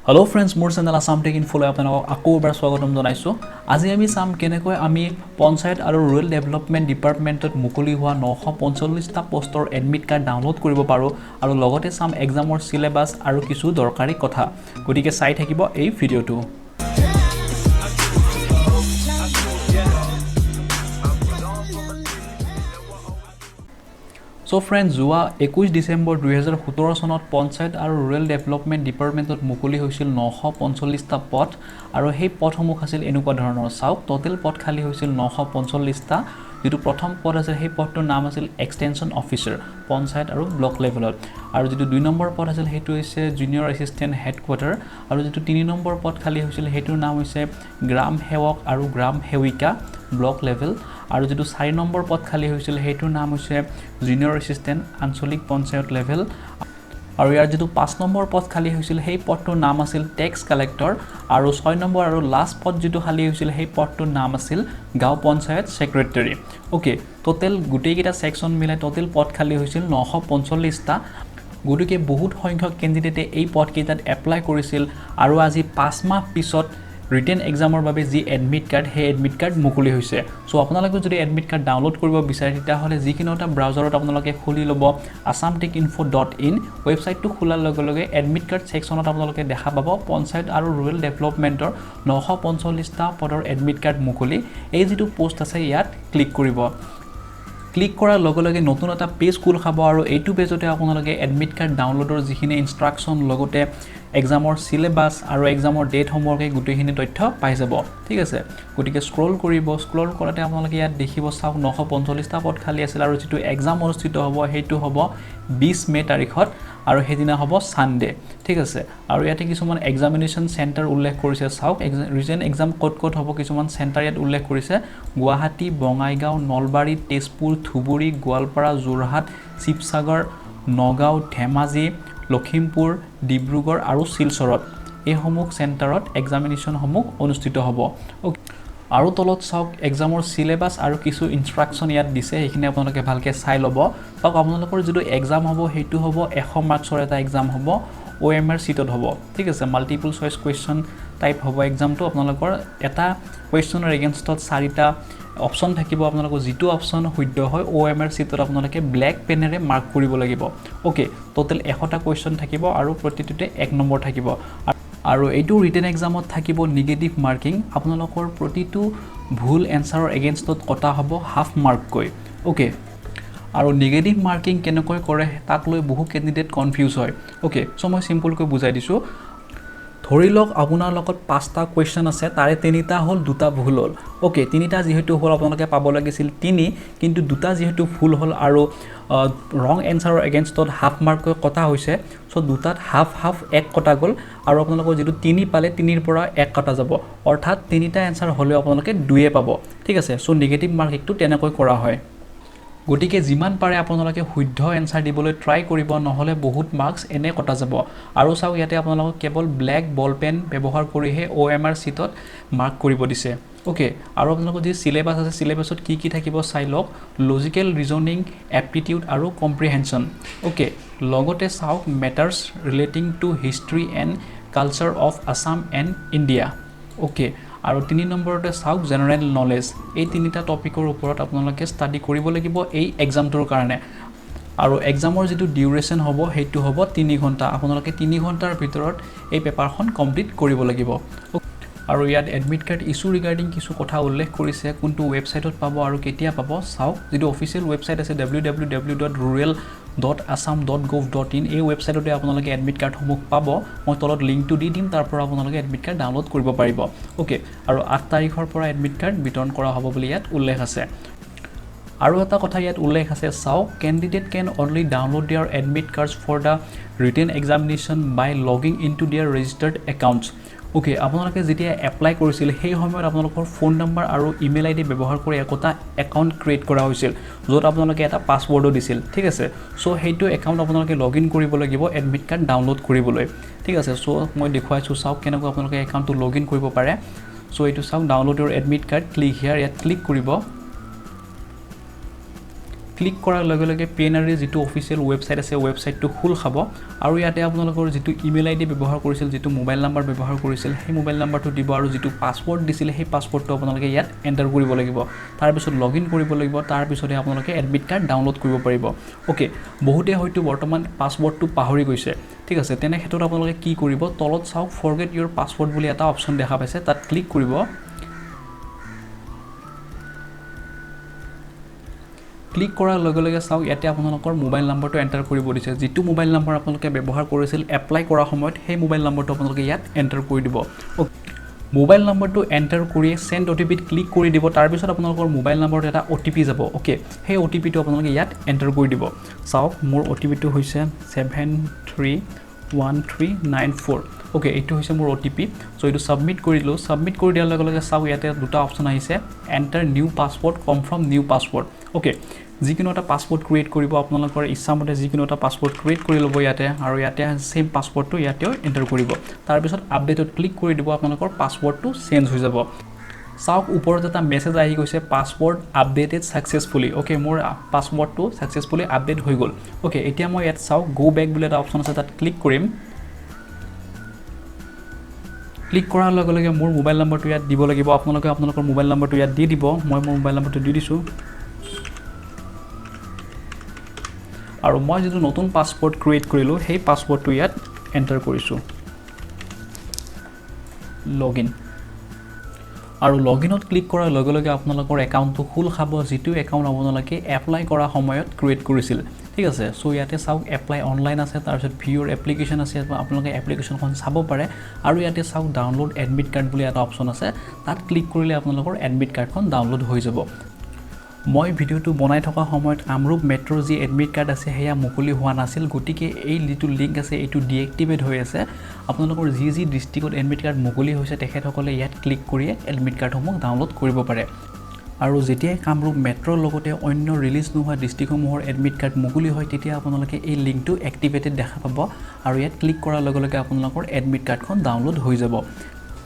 Hello friends, মোৰ channel Assam tech ইনফোলৈ আপোনালোকক আকৌ এবাৰ স্বাগতম জনাইছো। আজি আমি চাম কেনেকৈ আমি পঞ্চায়ত আৰু ৰুৰেল ডেভেলপমেন্ট ডিপাৰ্টমেন্টত মুকলি হোৱা 945টা পোষ্টৰ এডমিট কাৰ্ড ডাউনলোড কৰিব পাৰো আৰু লগতে চাম এক্সামৰ সিলেবাস আৰু কিছু দৰকাৰী কথা। গতিকে চাই থাকিব এই ভিডিওটো। So friends, যোৱা 21 ডিসেম্বৰ 2017 চনত পঞ্চায়ত আৰু ৰুৰেল ডেভেলপমেন্ট ডিপাৰ্টমেন্টত মুকলি হৈছিল 945টা পদ আৰু সেই পদসমূহ আছিল এনেকুৱা ধৰণৰ। চাওক টোটাল পদ খালি হৈছিল 945টা। যেটো প্ৰথম পদ আছে সেই পদটোৰ নাম আছিল এক্সটেনশন অফিচাৰ পঞ্চায়ত আৰু ব্লক লেভেলত আৰু যেটো 2 নম্বৰ পদ আছিল হেতু হৈছে জুনিয়ৰ এসিস্ট্যান্ট হেডকোয়াৰ্টাৰ আৰু যেটো 3 নম্বৰ পদ খালি হৈছিল হেতুৰ নাম হৈছে গ্ৰাম সেৱক আৰু গ্ৰাম সেৱিকা ব্লক লেভেল আৰু যেটো 4 নম্বৰ পদ খালি হৈছিল হেতুৰ নাম হৈছে জুনিয়ৰ এসিস্ট্যান্ট আঞ্চলিক পঞ্চায়ত লেভেল আৰু ইয়াৰ যেটো 5 নম্বৰ পদ খালি হৈছিল সেই পদটোৰ নাম আছিল টেক্স কালেক্টৰ আৰু 6 নম্বৰ আৰু লাষ্ট পদ যেটো খালি হৈছিল সেই পদটোৰ নাম আছিল গাঁও panchayat secretary. Okay, total গুটেইকেইটা section মিলাই টোটাল পদ খালি হৈছিল 945টা। গতিকে বহুত সংখ্যক ক্যান্ডিডেটে এই পদকেইটাত এপ্লাই কৰিছিল আৰু আজি 5 মাহ পিছত ৰিটেন এক্সামৰ বাবে যি এডমিট কাৰ্ড হে এডমিট কাৰ্ড মুকলি হৈছে। সো আপোনালোকে যদি এডমিট কাৰ্ড ডাউনলোড কৰিব বিচাৰে তেতিয়া হলে যিকোনো এটা ব্ৰাউজাৰত আপোনালোকে খুলি লব assamtechinfo.in ওয়েবসাইটটো খোলাৰ লগে লগে এডমিট কাৰ্ড সেকশনত আপোনালোকে দেখা পাব পঞ্চায়ত আৰু ৰুৰেল ডেভেলপমেন্টৰ 945টা পদৰ এডমিট কাৰ্ড মুকলি। এই যেটো পোষ্ট আছে ইয়াত ক্লিক কৰিব। ক্লিক কৰাৰ লগে লগে নতুন এটা পেজ খোল খাব আৰু এইটো পেজতে আপোনালোকে এডমিট কাৰ্ড ডাউনলোডৰ যিখিনি ইনস্ট্ৰাকশন লগতে এক্সামৰ সিলেবাস আৰু এক্সামৰ ডেট সম্পৰ্কে গুটেইখিনি তথ্য পাই যাব। ঠিক আছে, গতিকে স্ক্ৰল কৰিব। স্ক্ৰল কৰাতে আপোনালোকে ইয়াত দেখিব চাওক 945টা পদ খালি আছিল আৰু যেটো এক্সাম অনুষ্ঠিত হ'ব হেতু হ'ব 20 মে তাৰিখত আৰু হেদিনা হ'ব সানডে। ঠিক আছে, আৰু ইয়াতে কিছুমান এক্সামিনেশন সেন্টাৰ উল্লেখ কৰিছে। চাওক ৰিটেন এক্সাম কোড হ'ব কিছুমান সেন্টাৰ ইয়াত উল্লেখ কৰিছে। গুৱাহাটী, বঙাইগাঁও, নলবাৰী, তেজপুৰ, ধুবুৰী, গোৱালপাৰা, যোৰহাট, শিৱসাগৰ, নগাঁও, ধেমাজি, লখিমপুৰ, ডিব্ৰুগড় আৰু শিলচৰত এইসমূহ সেন্টাৰত এক্সামিনেশন সমূহ অনুষ্ঠিত হ'ব। আৰু তলত চাওক এক্সামৰ সিলেবাস আৰু কিছু ইনস্ট্ৰাকশন ইয়াত দিছে, এইখিনি আপোনালোকে ভালকে চাই ল'ব। চাওক আপোনালোকৰ যেটো এক্সাম হ'ব হেতু হ'ব 100 মাৰ্কছৰ এটা এক্সাম হ'ব, OMR সিটত হ'ব। ঠিক আছে, মাল্টিপল চয়েস কোৱেশ্চন টাইপ হ'ব এক্সামটো। আপোনালোকৰ এটা কোৱেশ্চনৰ এগেইনষ্টত 4টা অপশন থাকিব। আপোনালোকৰ যেটো অপশন শুদ্ধ হয় OMR সিটত আপোনালোকে ব্ল্যাক পেনেৰে মাৰ্ক কৰিব লাগিব। ওকে, টোটাল 100টা কোৱেশ্চন থাকিব আৰু প্ৰতিটোতে 1 নম্বৰ থাকিব আৰু এইটো ৰিটেন এক্সামত থাকিব নিগেটিভ মাৰ্কিং। আপোনালোকৰ প্ৰতিটো ভুল এনসাৰৰ এগেইনষ্টত কটা হ'ব হাফ মাৰ্ক কৈ। ওকে, আৰু নিগেটিভ মাৰ্কিং কেনেকৈ কৰে তাক লৈ বহু ক্যান্ডিডেট কনফিউজ হয়। ওকে, সো মই সিম্পল কৈ বুজাই দিছো। ধৰি লওক আপোনাৰ লগত 5টা কোৱেশ্চন আছে, তাৰে 3টা হল 2টা ভুল হল। ওকে, 3টা যেহেতু হল আপোনালোকে পাব লাগিছিল 3, কিন্তু 2টা যেহেতু ভুল হল আৰু ৰং এনসাৰৰ এগেইনষ্টত হাফ মাৰ্ক কটা হৈছে, সো 2টাত হাফ হাফ 1 কটা গল আৰু আপোনালোকৰ যেটো 3 পালে 3ৰ পৰা 1 কটা যাব, অৰ্থাৎ 3টা এনসাৰ হলে আপোনালোকে 2 পাব। ঠিক আছে, সো নেগেটিভ মাৰ্কিংটো তেনেকৈ কৰা হয়। গতিকে যিমান পাৰে আপোনালোকে শুদ্ধ এনসাৰ দিবলৈ ট্ৰাই কৰিব, নহলে বহুত মাৰ্কস এনে কটা যাব। আৰু চাওক ইয়াতে আপোনালোকক কেৱল ব্ল্যাক বল পেন ব্যৱহাৰ কৰিহে OMR সিটত মাৰ্ক কৰিব দিছে। ওকে, আৰু আপোনালোকৰ যি সিলেবাস আছে সিলেবাসত কি থাকিব চাই লওক। লজিক্যাল ৰিজনিং, এপ্টিটিউড আৰু কম্প্ৰিহেনশন। ওকে, লগতে চাওক matters relating to history and culture of Assam and India. Okay, আৰু 3 নম্বৰতে চাওক জেনাৰেল নলেজ। এই 3টা টপিকৰ ওপৰত আপোনালোকে ষ্টাডি কৰিব লাগিব এই এক্সামটোৰ কাৰণে। আৰু এক্সামৰ যেটো ডিউৰেচন হ'ব হেতু হ'ব 3 ঘণ্টা। আপোনালোকে 3 ঘণ্টাৰ ভিতৰত এই পেপাৰখন কমপ্লিট কৰিব লাগিব। আৰু ইয়াত এডমিট কাৰ্ড ইস্যু ৰিগাৰ্ডিং কিছু কথা উল্লেখ কৰিছে, কোনটো ওয়েবসাইটত পাব আৰু কেতিয়া পাব। চাওক যেটো অফিচিয়েল ওয়েবসাইট আছে www.rural.assam.gov.in এই ওয়েবসাইটতে আপোনালোকে এডমিট কাৰ্ডসমূহ পাব। মই তলত লিংকটো দি দিম, তাৰ পৰা আপোনালোকে এডমিট কাৰ্ড ডাউনলোড কৰিব পাৰিব। ওকে, আৰু 8 তাৰিখৰ পৰা এডমিট কাৰ্ড বিতৰণ কৰা হ'ব বুলি ইয়াত উল্লেখ আছে। আৰু এটা কথা ইয়াত উল্লেখ আছে, চাওক candidate can only download their admit cards for the written examination by logging into their registered accounts. Okay, আপোনালোকে যেতিয়া এপ্লাই কৰিছিল সেই সময়ত আপোনালোকৰ ফোন নম্বৰ আৰু ইমেইল আইডি ব্যৱহাৰ কৰি এটা একাউণ্ট ক্ৰিয়েট কৰা হৈছিল, য'ত আপোনালোকে এটা পাছৱৰ্ডো দিছিল। ঠিক আছে, সো সেইটো একাউণ্ট আপোনালোকে লগইন কৰিব লাগিব এডমিট কাৰ্ড ডাউনলোড কৰিবলৈ। ঠিক আছে, সো মই দেখুৱাইছো চাওক কেনেকৈ আপোনালোকে একাউণ্টটো লগইন কৰিব পাৰে। সো এইটো চাওক ডাউনলোড ইউৰ এডমিট কাৰ্ড, ক্লিক হিয়াৰ, ইয়াত ক্লিক কৰিব। ক্লিক কৰাৰ লগে লগে PNRD যিটো অফিচিয়েল ৱেবছাইট আছে ৱেবছাইটটো খোল খাব আৰু ইয়াতে আপোনালোকৰ যিটো ইমেইল আইডি ব্যৱহাৰ কৰিছিল যিটো মোবাইল নাম্বাৰ ব্যৱহাৰ কৰিছিল সেই মোবাইল নাম্বাৰটো দিব আৰু যিটো পাছৱৰ্ড দিছিল সেই পাছৱৰ্ডটো আপোনালোকে ইয়াত এণ্টাৰ কৰিব লাগিব তাৰ পিছত লগইন কৰিব লাগিব তাৰ পিছতে আপোনালোকে এডমিট কাৰ্ড ডাউনলোড কৰিব পাৰিব ওকে বহুতে হয়তো বৰ্তমান পাছৱৰ্ডটো পাহৰি গৈছে ঠিক আছে তেনে ক্ষেত্ৰত আপোনালোকে কি কৰিব তলত চাওক ফৰগেট ইউৰ পাছৱৰ্ড বুলি এটা অপচন দেখা পাইছে তাত ক্লিক কৰিব ক্লিক কৰাৰ লগে লগে চাওক ইয়াতে আপোনালোকৰ মোবাইল নাম্বাৰটো এণ্টাৰ কৰিব দিছে যিটো মোবাইল নাম্বাৰ আপোনালোকে ব্যৱহাৰ কৰিছিল এপ্লাই কৰাৰ সময়ত সেই মোবাইল নাম্বাৰটো আপোনালোকে ইয়াত এণ্টাৰ কৰি দিব মোবাইল নাম্বাৰটো এণ্টাৰ কৰি সেন্ড OTPত ক্লিক কৰি দিব তাৰ পিছত আপোনালোকৰ মোবাইল নাম্বাৰত এটা OTP যাব ওকে সেই OTPটো আপোনালোকে ইয়াত এণ্টাৰ কৰি দিব চাওক মোৰ OTPটো হৈছে 731394 ওকে এইটো হৈছে মোৰ OTP সো এইটো সাবমিট কৰি দিলো সাবমিট কৰি দিয়াৰ লগে লগে চাওক ইয়াতে দুটা অপচন আহিছে enter new password confirm new password okay যিকোনো এটা পাছৱৰ্ড ক্ৰিয়েট কৰিব আপোনালোকৰ ইচ্ছামতে যিকোনো এটা পাছৱৰ্ড ক্ৰিয়েট কৰি ল'ব ইয়াতে আৰু ইয়াতে সেম পাছৱৰ্ডটো ইয়াতেও এন্টাৰ কৰিব তাৰ পিছত আপডেটত ক্লিক কৰি দিব আপোনালোকৰ পাছৱৰ্ডটো চেঞ্জ হৈ যাব চাওক ওপৰত এটা মেছেজ আহি গৈছে পাছৱৰ্ড আপডেটেড সাকসেসফুলি ওকে মোৰ পাছৱৰ্ডটো সাকসেসফুলি আপডেট হৈ গ'ল ওকে এতিয়া মই ইয়াত চাওক গো বেক বুলি এটা অপচন আছে তাত ক্লিক কৰিম ক্লিক কৰাৰ লগে লগে মোৰ মোবাইল নাম্বাৰটো ইয়াত দিব লাগিব আপোনালোকে আপোনালোকৰ মোবাইল নাম্বাৰটো ইয়াত দি দিব মই মোৰ মোবাইল নাম্বাৰটো দি দিছো আৰু মই যেটো নতুন পাছৱৰ্ড ক্ৰিয়েট কৰিলো সেই পাছৱৰ্ডটো ইয়াত এন্টাৰ কৰিছো লগইন আৰু লগইনত ক্লিক কৰাৰ লগে লগে আপোনালোকৰ একাউণ্টটো খোল খাব যিটো একাউণ্ট আপোনালোকে এপ্লাই কৰা সময়ত ক্ৰিয়েট কৰিছিল ঠিক আছে সো ইয়াতে চাওক এপ্লাই অনলাইন আছে তাৰ পিছত ভিউৰ এপ্লিকেশন আছে আপোনালোকে এপ্লিকেশনখন চাব পাৰে আৰু ইয়াতে চাওক ডাউনলোড এডমিট কাৰ্ড বুলি এটা অপচন আছে তাত ক্লিক কৰিলে আপোনালোকৰ এডমিট কাৰ্ডখন ডাউনলোড হৈ যাব মই ভিডিওটো বনাই থকা সময়ত আমৰুপ মেট্ৰ' যি এডমিট কাৰ্ড আছে হেয়া মুকলি হোৱা নাছিল গতিকে এই যিটো লিংক আছে এইটো ডিএক্টিভেট হৈ আছে আপোনালোকৰ যি ডিস্ট্ৰিক্টত এডমিট কাৰ্ড মুকলি হৈছে তেখেতসকলে ইয়াত ক্লিক কৰি এডমিট কাৰ্ডসমূহ ডাউনলোড কৰিব পাৰে আৰু যেতিয়া কামৰূপ মেট্ৰৰ লগতে অন্য ৰিলিজ নোহোৱা ডিস্ট্ৰিক্টসমূহৰ এডমিট কাৰ্ড মুকলি হয় তেতিয়া আপোনালোকে এই লিংকটো এক্টিভেটেড দেখা পাব আৰু ইয়াত ক্লিক কৰাৰ লগে লগে আপোনালোকৰ এডমিট কাৰ্ডখন ডাউনলোড হৈ যাব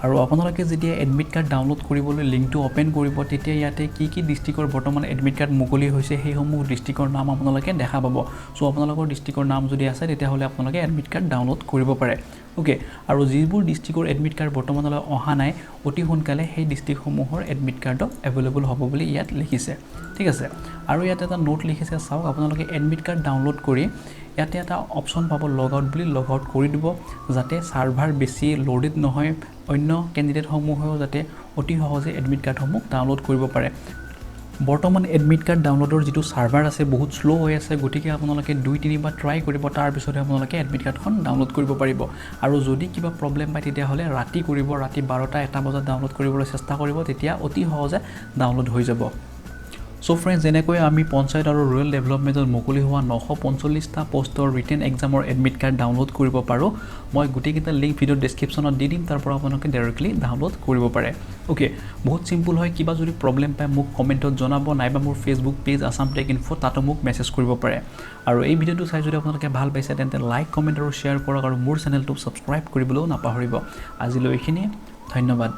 আৰু আপোনালোকে যেতিয়া এডমিট কাৰ্ড ডাউনলোড কৰিবলৈ লিংকটো ওপেন কৰিব তেতিয়া ইয়াতে কি ডিস্ট্ৰিক্টৰ বৰ্তমান এডমিট কাৰ্ড মুকলি হৈছে সেইসমূহ ডিস্ট্ৰিক্টৰ নাম আপোনালোকে দেখা পাব সো আপোনালোকৰ ডিস্ট্ৰিক্টৰ নাম যদি আছে তেতিয়া হলে আপোনালোকে এডমিট কাৰ্ড ডাউনলোড কৰিব পাৰে ওকে আৰু যিবোৰ ডিস্ট্ৰিক্টৰ এডমিট কাৰ্ড বৰ্তমানলৈ অহা নাই অতি সোনকালে সেই ডিস্ট্ৰিক্টসমূহৰ এডমিট কাৰ্ড এভেইলেবল হ'ব বুলি ইয়াত লিখিছে ঠিক আছে আৰু ইয়াতে এটা নোট লিখিছে চাওক আপোনালোকে এডমিট কাৰ্ড ডাউনলোড কৰি ইয়াতে এটা অপচন পাব লগ আউট বুলি লগ আউট কৰি দিব যাতে সাৰ্ভাৰ বেছি লোডেড নহয় অন্য ক্যান্ডিডেটসমূহেও যাতে অতি সহজে এডমিট কাৰ্ডসমূহ ডাউনলোড কৰিব পাৰে বৰ্তমান এডমিট কাৰ্ড ডাউনলোডৰ যিটো সাৰ্ভাৰ আছে বহুত স্লো হৈ আছে গতিকে আপোনালোকে 2-3 বাৰ ট্ৰাই কৰিব তাৰ পিছতে আপোনালোকে এডমিট কাৰ্ডখন ডাউনলোড কৰিব পাৰিব আৰু যদি কিবা প্ৰবলেম পায় তেতিয়া হলে ৰাতি কৰিব ৰাতি 12টা 1টা বজাত ডাউনলোড কৰিবলৈ চেষ্টা কৰিব তেতিয়া অতি সহজে ডাউনলোড হৈ যাব So friends, যেনেকৈ আমি পঞ্চায়ত আৰু ৰুৰেল ডেভেলপমেন্টত মুকলি হোৱা 945টা পোষ্টৰ ৰিটেন এক্সামৰ এডমিট কাৰ্ড ডাউনলোড কৰিব পাৰো মই গুটিকেইটা লিংক ভিডিও ডেসক্ৰিপচনত দি দিম তাৰ পৰা আপোনালোকে ডাইৰেক্টলি ডাউনলোড কৰিব পাৰে ওকে বহুত সিম্পল হয় কিবা যদি প্ৰবলেম পায় মোক কমেন্টত জনাব নাইবা মোৰ Facebook page Assam tech info তাতো মোক মেছেজ কৰিব পাৰে আৰু এই ভিডিওটো চাই যদি আপোনালোকে ভাল পাইছে তেন্তে লাইক কমেন্ট আৰু শেয়াৰ কৰক আৰু মোৰ চেনেলটো সাবস্ক্ৰাইব কৰিবলৈ নাপাহৰিব আজিলৈ এইখিনি ধন্যবাদ